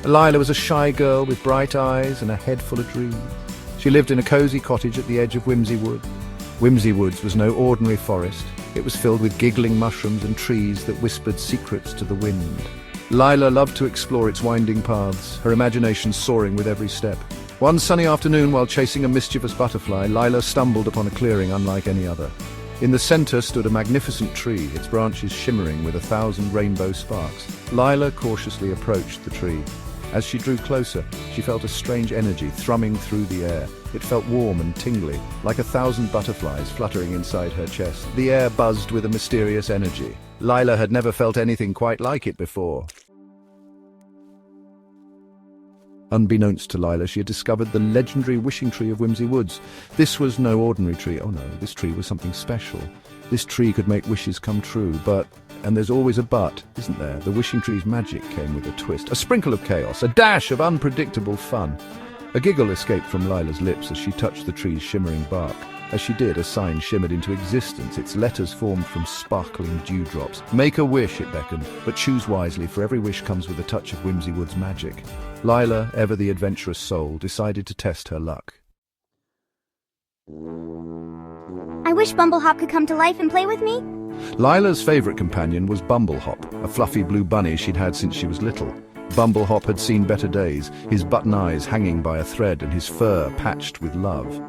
Lila was a shy girl with bright eyes and a head full of dreams. She lived in a cozy cottage at the edge of Whimsy Wood. Whimsy Woods was no ordinary forest. It was filled with giggling mushrooms and trees that whispered secrets to the wind. Lila loved to explore its winding paths, her imagination soaring with every step. One sunny afternoon, while chasing a mischievous butterfly, Lila stumbled upon a clearing unlike any other. In the center stood a magnificent tree, its branches shimmering with 1,000 rainbow sparks. Lila cautiously approached the tree. As she drew closer, she felt a strange energy thrumming through the air. It felt warm and tingly, like 1,000 butterflies fluttering inside her chest. The air buzzed with a mysterious energy. Lila had never felt anything quite like it before. Unbeknownst to Lila, she had discovered the legendary wishing tree of Whimsy Woods. This was no ordinary tree. Oh no, this tree was something special. This tree could make wishes come true, but, and there's always a but, isn't there? The wishing tree's magic came with a twist, a sprinkle of chaos, a dash of unpredictable fun. A giggle escaped from Lila's lips as she touched the tree's shimmering bark. As she did, a sign shimmered into existence, its letters formed from sparkling dewdrops. Make a wish, it beckoned, but choose wisely, for every wish comes with a touch of Whimsy Woods' magic. Lila, ever the adventurous soul, decided to test her luck. I wish Bumblehop could come to life and play with me. Lila's favorite companion was Bumblehop, a fluffy blue bunny she'd had since she was little. Bumblehop had seen better days, his button eyes hanging by a thread and his fur patched with love.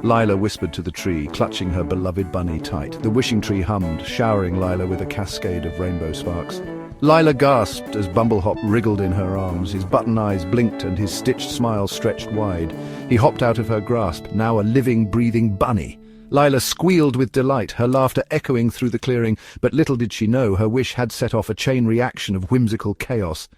Lila whispered to the tree, clutching her beloved bunny tight. The wishing tree hummed, showering Lila with a cascade of rainbow sparks. Lila gasped as Bumblehop wriggled in her arms. His button eyes blinked and his stitched smile stretched wide. He hopped out of her grasp, now a living, breathing bunny. Lila squealed with delight, her laughter echoing through the clearing, but little did she know her wish had set off a chain reaction of whimsical chaos.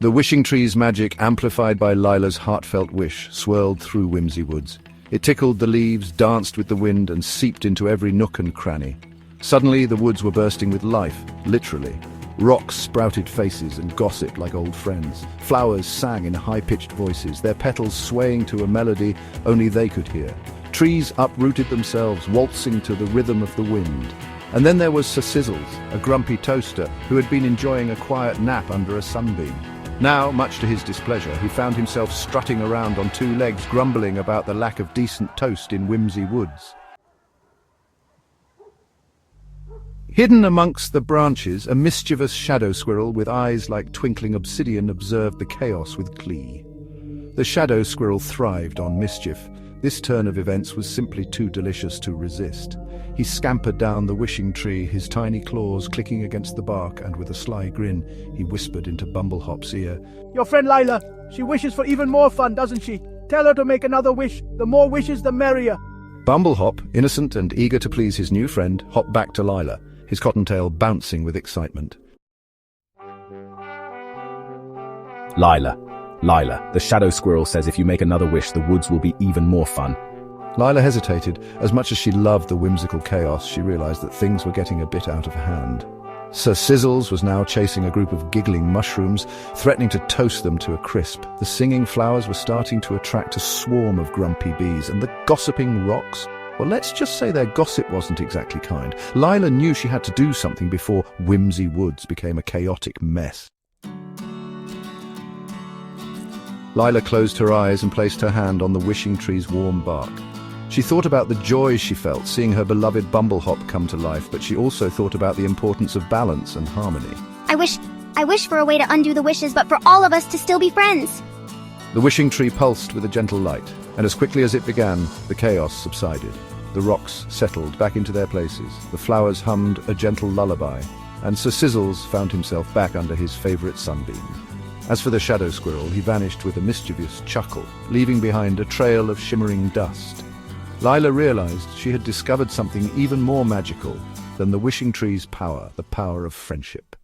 The wishing tree's magic, amplified by Lila's heartfelt wish, swirled through Whimsy Woods. It tickled the leaves, danced with the wind, and seeped into every nook and cranny. Suddenly, the woods were bursting with life, literally. Rocks sprouted faces and gossiped like old friends. Flowers sang in high-pitched voices, their petals swaying to a melody only they could hear. Trees uprooted themselves, waltzing to the rhythm of the wind. And then there was Sir Sizzles, a grumpy toaster who had been enjoying a quiet nap under a sunbeam. Now, much to his displeasure, he found himself strutting around on two legs, grumbling about the lack of decent toast in Whimsy Woods. Hidden amongst the branches, a mischievous shadow squirrel with eyes like twinkling obsidian observed the chaos with glee. The shadow squirrel thrived on mischief. This turn of events was simply too delicious to resist. He scampered down the wishing tree, his tiny claws clicking against the bark, and with a sly grin, he whispered into Bumblehop's ear, "Your friend Lila, she wishes for even more fun, doesn't she? Tell her to make another wish. The more wishes, the merrier." Bumblehop, innocent and eager to please his new friend, hopped back to Lila, his cottontail bouncing with excitement. Lila, the shadow squirrel says if you make another wish, the woods will be even more fun. Lila hesitated. As much as she loved the whimsical chaos, she realized that things were getting a bit out of hand. Sir Sizzles was now chasing a group of giggling mushrooms, threatening to toast them to a crisp. The singing flowers were starting to attract a swarm of grumpy bees, and the gossiping rocks, well, let's just say their gossip wasn't exactly kind. Lila knew she had to do something before Whimsy Woods became a chaotic mess. Lila closed her eyes and placed her hand on the wishing tree's warm bark. She thought about the joy she felt seeing her beloved Bumblehop come to life, but she also thought about the importance of balance and harmony. I wish for a way to undo the wishes, but for all of us to still be friends. The wishing tree pulsed with a gentle light, and as quickly as it began, the chaos subsided. The rocks settled back into their places, the flowers hummed a gentle lullaby, and Sir Sizzles found himself back under his favorite sunbeam. As for the shadow squirrel, he vanished with a mischievous chuckle, leaving behind a trail of shimmering dust. Lila realized she had discovered something even more magical than the wishing tree's power, the power of friendship.